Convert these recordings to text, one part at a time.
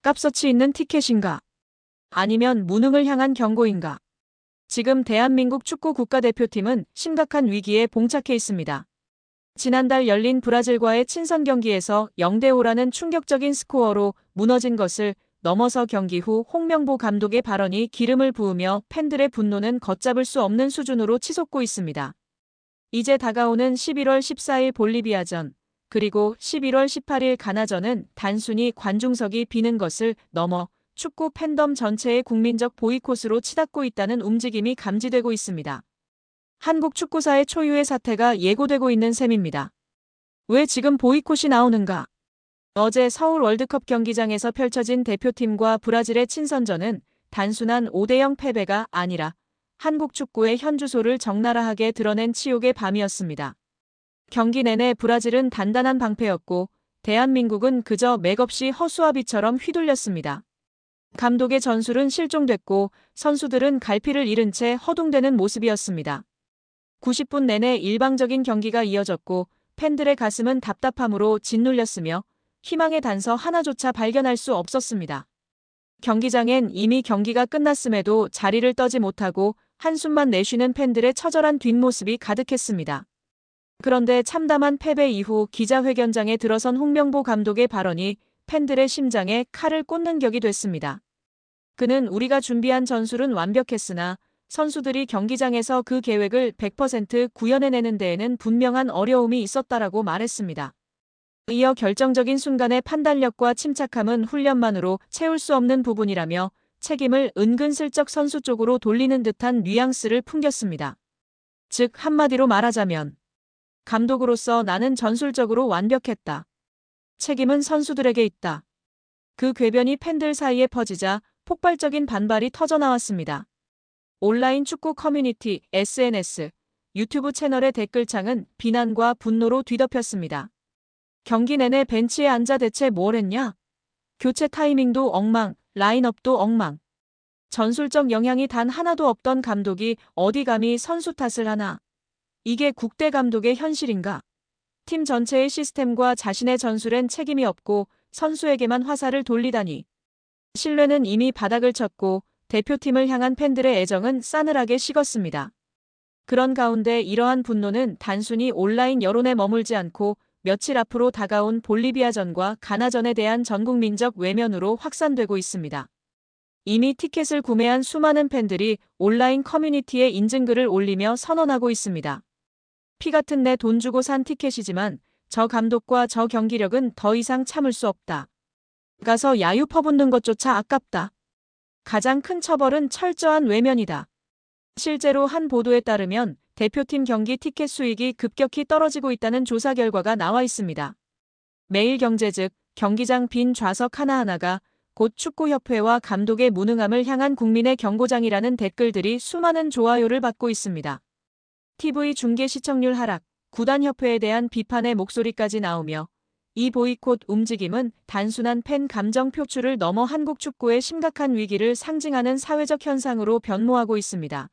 값어치 있는 티켓인가? 아니면 무능을 향한 경고인가? 지금 대한민국 축구 국가대표팀은 심각한 위기에 봉착해 있습니다. 지난달 열린 브라질과의 친선 경기에서 0대5라는 충격적인 스코어로 무너진 것을 넘어서 경기 후 홍명보 감독의 발언이 기름을 부으며 팬들의 분노는 걷잡을 수 없는 수준으로 치솟고 있습니다. 이제 다가오는 11월 14일 볼리비아전, 그리고 11월 18일 가나전은 단순히 관중석이 비는 것을 넘어 축구 팬덤 전체의 국민적 보이콧으로 치닫고 있다는 움직임이 감지되고 있습니다. 한국 축구사의 초유의 사태가 예고되고 있는 셈입니다. 왜 지금 보이콧이 나오는가? 어제 서울 월드컵 경기장에서 펼쳐진 대표팀과 브라질의 친선전은 단순한 5대0 패배가 아니라 한국 축구의 현주소를 적나라하게 드러낸 치욕의 밤이었습니다. 경기 내내 브라질은 단단한 방패였고 대한민국은 그저 맥없이 허수아비처럼 휘둘렸습니다. 감독의 전술은 실종됐고 선수들은 갈피를 잃은 채 허둥대는 모습이었습니다. 90분 내내 일방적인 경기가 이어졌고 팬들의 가슴은 답답함으로 짓눌렸으며 희망의 단서 하나조차 발견할 수 없었습니다. 경기장엔 이미 경기가 끝났음에도 자리를 떠지 못하고 한숨만 내쉬는 팬들의 처절한 뒷모습이 가득했습니다. 그런데 참담한 패배 이후 기자회견장에 들어선 홍명보 감독의 발언이 팬들의 심장에 칼을 꽂는 격이 됐습니다. 그는 우리가 준비한 전술은 완벽했으나 선수들이 경기장에서 그 계획을 100% 구현해내는 데에는 분명한 어려움이 있었다라고 말했습니다. 이어 결정적인 순간의 판단력과 침착함은 훈련만으로 채울 수 없는 부분이라며 책임을 은근슬쩍 선수 쪽으로 돌리는 듯한 뉘앙스를 풍겼습니다. 즉 한마디로 말하자면 감독으로서 나는 전술적으로 완벽했다. 책임은 선수들에게 있다. 그 궤변이 팬들 사이에 퍼지자 폭발적인 반발이 터져나왔습니다. 온라인 축구 커뮤니티, SNS, 유튜브 채널의 댓글창은 비난과 분노로 뒤덮였습니다. 경기 내내 벤치에 앉아 대체 뭘 했냐? 교체 타이밍도 엉망, 라인업도 엉망. 전술적 영향이 단 하나도 없던 감독이 어디 감히 선수 탓을 하나? 이게 국대 감독의 현실인가? 팀 전체의 시스템과 자신의 전술엔 책임이 없고 선수에게만 화살을 돌리다니. 신뢰는 이미 바닥을 쳤고 대표팀을 향한 팬들의 애정은 싸늘하게 식었습니다. 그런 가운데 이러한 분노는 단순히 온라인 여론에 머물지 않고 며칠 앞으로 다가온 볼리비아전과 가나전에 대한 전국민적 외면으로 확산되고 있습니다. 이미 티켓을 구매한 수많은 팬들이 온라인 커뮤니티에 인증글을 올리며 선언하고 있습니다. 피 같은 내 돈 주고 산 티켓이지만 저 감독과 저 경기력은 더 이상 참을 수 없다. 가서 야유 퍼붓는 것조차 아깝다. 가장 큰 처벌은 철저한 외면이다. 실제로 한 보도에 따르면 대표팀 경기 티켓 수익이 급격히 떨어지고 있다는 조사 결과가 나와 있습니다. 매일경제 즉 경기장 빈 좌석 하나하나가 곧 축구협회와 감독의 무능함을 향한 국민의 경고장이라는 댓글들이 수많은 좋아요를 받고 있습니다. TV 중계 시청률 하락, 구단협회에 대한 비판의 목소리까지 나오며 이 보이콧 움직임은 단순한 팬 감정 표출을 넘어 한국 축구의 심각한 위기를 상징하는 사회적 현상으로 변모하고 있습니다.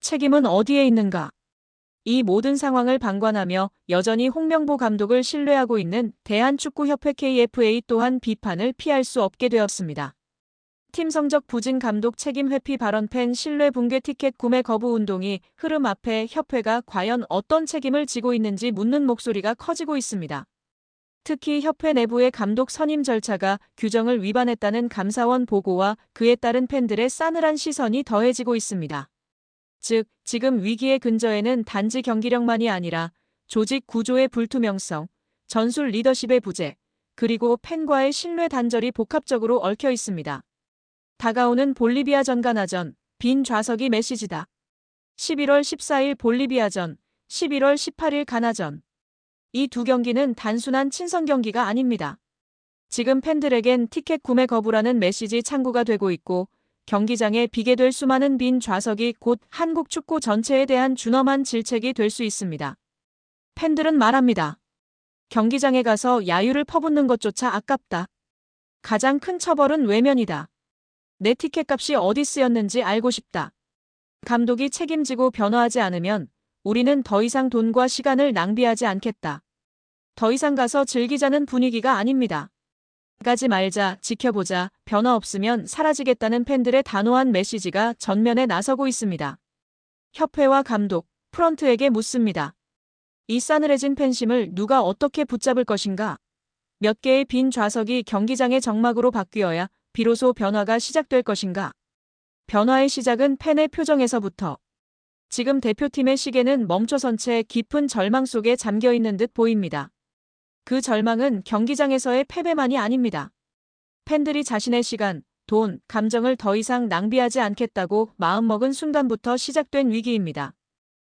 책임은 어디에 있는가? 이 모든 상황을 방관하며 여전히 홍명보 감독을 신뢰하고 있는 대한축구협회 KFA 또한 비판을 피할 수 없게 되었습니다. 팀 성적 부진 감독 책임 회피 발언 팬 신뢰 붕괴 티켓 구매 거부 운동이 흐름 앞에 협회가 과연 어떤 책임을 지고 있는지 묻는 목소리가 커지고 있습니다. 특히 협회 내부의 감독 선임 절차가 규정을 위반했다는 감사원 보고와 그에 따른 팬들의 싸늘한 시선이 더해지고 있습니다. 즉, 지금 위기의 근저에는 단지 경기력만이 아니라 조직 구조의 불투명성, 전술 리더십의 부재, 그리고 팬과의 신뢰 단절이 복합적으로 얽혀 있습니다. 다가오는 볼리비아전 가나전, 빈 좌석이 메시지다. 11월 14일 볼리비아전, 11월 18일 가나전. 이 두 경기는 단순한 친선 경기가 아닙니다. 지금 팬들에겐 티켓 구매 거부라는 메시지 창구가 되고 있고 경기장에 비게 될 수많은 빈 좌석이 곧 한국 축구 전체에 대한 준엄한 질책이 될 수 있습니다. 팬들은 말합니다. 경기장에 가서 야유를 퍼붓는 것조차 아깝다. 가장 큰 처벌은 외면이다. 내 티켓값이 어디 쓰였는지 알고 싶다. 감독이 책임지고 변화하지 않으면 우리는 더 이상 돈과 시간을 낭비하지 않겠다. 더 이상 가서 즐기자는 분위기가 아닙니다. 가지 말자, 지켜보자, 변화 없으면 사라지겠다는 팬들의 단호한 메시지가 전면에 나서고 있습니다. 협회와 감독, 프런트에게 묻습니다. 이 싸늘해진 팬심을 누가 어떻게 붙잡을 것인가? 몇 개의 빈 좌석이 경기장의 정막으로 바뀌어야 비로소 변화가 시작될 것인가? 변화의 시작은 팬의 표정에서부터. 지금 대표팀의 시계는 멈춰선 채 깊은 절망 속에 잠겨 있는 듯 보입니다. 그 절망은 경기장에서의 패배만이 아닙니다. 팬들이 자신의 시간, 돈, 감정을 더 이상 낭비하지 않겠다고 마음먹은 순간부터 시작된 위기입니다.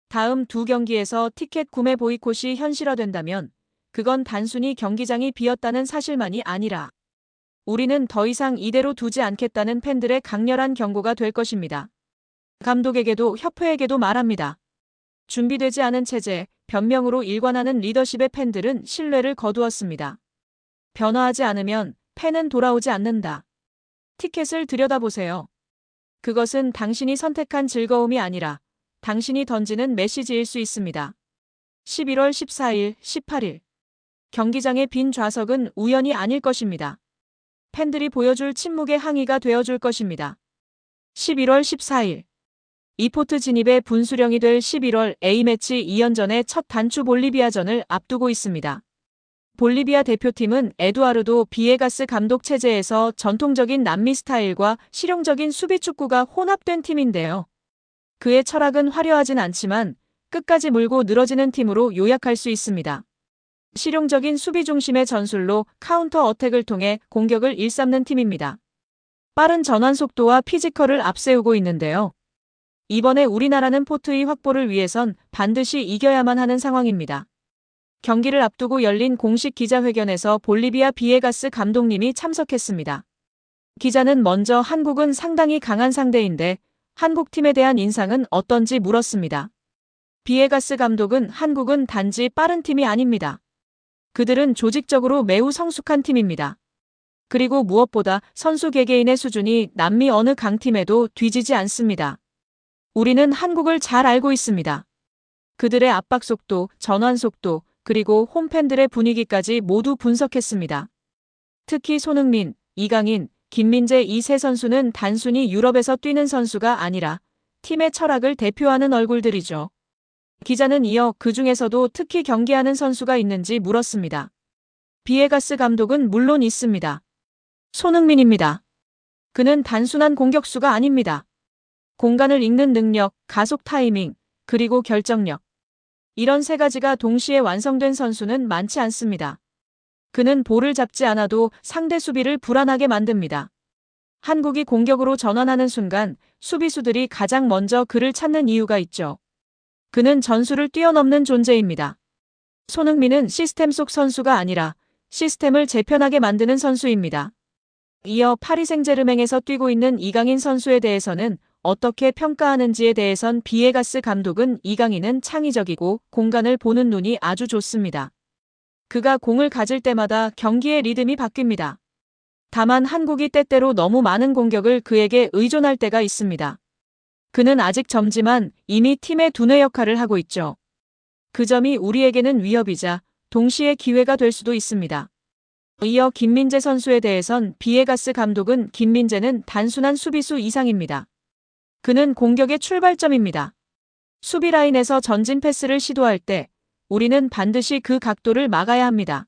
다음 두 경기에서 티켓 구매 보이콧이 현실화된다면 그건 단순히 경기장이 비었다는 사실만이 아니라 우리는 더 이상 이대로 두지 않겠다는 팬들의 강렬한 경고가 될 것입니다. 감독에게도 협회에게도 말합니다. 준비되지 않은 체제, 변명으로 일관하는 리더십의 팬들은 신뢰를 거두었습니다. 변화하지 않으면 팬은 돌아오지 않는다. 티켓을 들여다보세요. 그것은 당신이 선택한 즐거움이 아니라 당신이 던지는 메시지일 수 있습니다. 11월 14일, 18일. 경기장의 빈 좌석은 우연이 아닐 것입니다. 팬들이 보여줄 침묵의 항의가 되어줄 것입니다. 11월 14일. 이포트 진입의 분수령이 될 11월 A매치 2연전의 첫 단추 볼리비아전을 앞두고 있습니다. 볼리비아 대표팀은 에두아르도 비에가스 감독 체제에서 전통적인 남미 스타일과 실용적인 수비 축구가 혼합된 팀인데요. 그의 철학은 화려하진 않지만 끝까지 물고 늘어지는 팀으로 요약할 수 있습니다. 실용적인 수비 중심의 전술로 카운터 어택을 통해 공격을 일삼는 팀입니다. 빠른 전환 속도와 피지컬을 앞세우고 있는데요. 이번에 우리나라는 포트의 확보를 위해선 반드시 이겨야만 하는 상황입니다. 경기를 앞두고 열린 공식 기자회견에서 볼리비아 비에가스 감독님이 참석했습니다. 기자는 먼저 한국은 상당히 강한 상대인데 한국팀에 대한 인상은 어떤지 물었습니다. 비에가스 감독은 한국은 단지 빠른 팀이 아닙니다. 그들은 조직적으로 매우 성숙한 팀입니다. 그리고 무엇보다 선수 개개인의 수준이 남미 어느 강팀에도 뒤지지 않습니다. 우리는 한국을 잘 알고 있습니다. 그들의 압박 속도, 전환 속도, 그리고 홈팬들의 분위기까지 모두 분석했습니다. 특히 손흥민, 이강인, 김민재 이 세 선수는 단순히 유럽에서 뛰는 선수가 아니라 팀의 철학을 대표하는 얼굴들이죠. 기자는 이어 그 중에서도 특히 경계하는 선수가 있는지 물었습니다. 비에가스 감독은 물론 있습니다. 손흥민입니다. 그는 단순한 공격수가 아닙니다. 공간을 읽는 능력, 가속 타이밍, 그리고 결정력. 이런 세 가지가 동시에 완성된 선수는 많지 않습니다. 그는 볼을 잡지 않아도 상대 수비를 불안하게 만듭니다. 한국이 공격으로 전환하는 순간 수비수들이 가장 먼저 그를 찾는 이유가 있죠. 그는 전술을 뛰어넘는 존재입니다. 손흥민은 시스템 속 선수가 아니라 시스템을 재편하게 만드는 선수입니다. 이어 파리 생제르맹에서 뛰고 있는 이강인 선수에 대해서는 어떻게 평가하는지에 대해선 비에가스 감독은 이강인은 창의적이고 공간을 보는 눈이 아주 좋습니다. 그가 공을 가질 때마다 경기의 리듬이 바뀝니다. 다만 한국이 때때로 너무 많은 공격을 그에게 의존할 때가 있습니다. 그는 아직 젊지만 이미 팀의 두뇌 역할을 하고 있죠. 그 점이 우리에게는 위협이자 동시에 기회가 될 수도 있습니다. 이어 김민재 선수에 대해선 비에가스 감독은 김민재는 단순한 수비수 이상입니다. 그는 공격의 출발점입니다. 수비 라인에서 전진 패스를 시도할 때 우리는 반드시 그 각도를 막아야 합니다.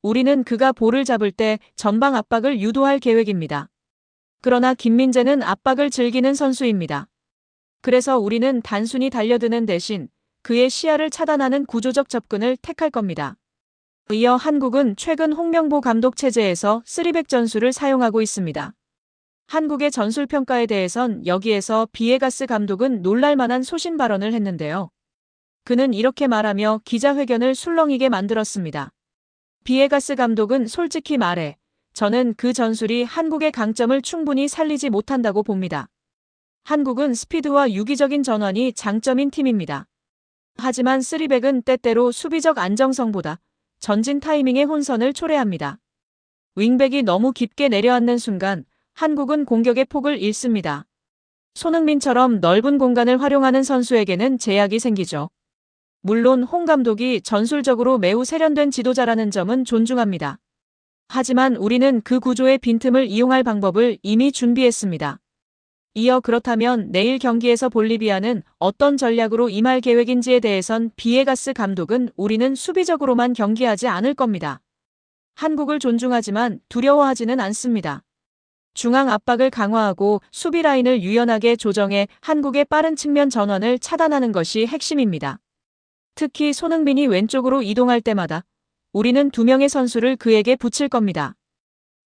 우리는 그가 볼을 잡을 때 전방 압박을 유도할 계획입니다. 그러나 김민재는 압박을 즐기는 선수입니다. 그래서 우리는 단순히 달려드는 대신 그의 시야를 차단하는 구조적 접근을 택할 겁니다. 이어 한국은 최근 홍명보 감독 체제에서 3백 전술을 사용하고 있습니다. 한국의 전술 평가에 대해선 여기에서 비에가스 감독은 놀랄만한 소신 발언을 했는데요. 그는 이렇게 말하며 기자회견을 술렁이게 만들었습니다. 비에가스 감독은 솔직히 말해 저는 그 전술이 한국의 강점을 충분히 살리지 못한다고 봅니다. 한국은 스피드와 유기적인 전환이 장점인 팀입니다. 하지만 3백은 때때로 수비적 안정성보다 전진 타이밍의 혼선을 초래합니다. 윙백이 너무 깊게 내려앉는 순간 한국은 공격의 폭을 잃습니다. 손흥민처럼 넓은 공간을 활용하는 선수에게는 제약이 생기죠. 물론 홍 감독이 전술적으로 매우 세련된 지도자라는 점은 존중합니다. 하지만 우리는 그 구조의 빈틈을 이용할 방법을 이미 준비했습니다. 이어 그렇다면 내일 경기에서 볼리비아는 어떤 전략으로 임할 계획인지에 대해선 비에가스 감독은 우리는 수비적으로만 경기하지 않을 겁니다. 한국을 존중하지만 두려워하지는 않습니다. 중앙 압박을 강화하고 수비 라인을 유연하게 조정해 한국의 빠른 측면 전환을 차단하는 것이 핵심입니다. 특히 손흥민이 왼쪽으로 이동할 때마다 우리는 2명의 선수를 그에게 붙일 겁니다.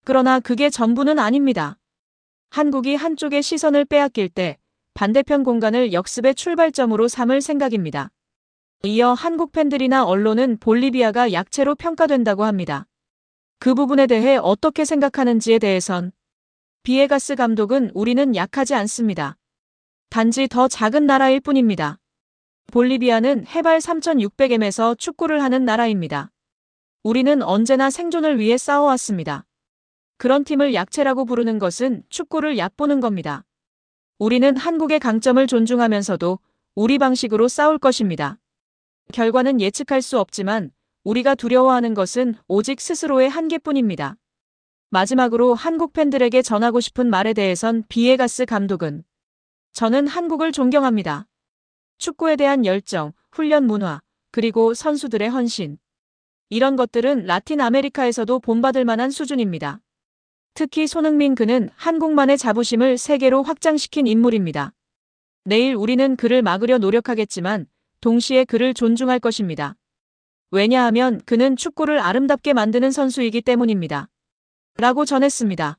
그러나 그게 전부는 아닙니다. 한국이 한쪽의 시선을 빼앗길 때 반대편 공간을 역습의 출발점으로 삼을 생각입니다. 이어 한국 팬들이나 언론은 볼리비아가 약체로 평가된다고 합니다. 그 부분에 대해 어떻게 생각하는지에 대해선 비에가스 감독은 우리는 약하지 않습니다. 단지 더 작은 나라일 뿐입니다. 볼리비아는 해발 3,600m에서 축구를 하는 나라입니다. 우리는 언제나 생존을 위해 싸워왔습니다. 그런 팀을 약체라고 부르는 것은 축구를 얕보는 겁니다. 우리는 한국의 강점을 존중하면서도 우리 방식으로 싸울 것입니다. 결과는 예측할 수 없지만 우리가 두려워하는 것은 오직 스스로의 한계뿐입니다. 마지막으로 한국 팬들에게 전하고 싶은 말에 대해선 비에가스 감독은 저는 한국을 존경합니다. 축구에 대한 열정, 훈련 문화, 그리고 선수들의 헌신. 이런 것들은 라틴 아메리카에서도 본받을 만한 수준입니다. 특히 손흥민 그는 한국만의 자부심을 세계로 확장시킨 인물입니다. 내일 우리는 그를 막으려 노력하겠지만 동시에 그를 존중할 것입니다. 왜냐하면 그는 축구를 아름답게 만드는 선수이기 때문입니다. 라고 전했습니다.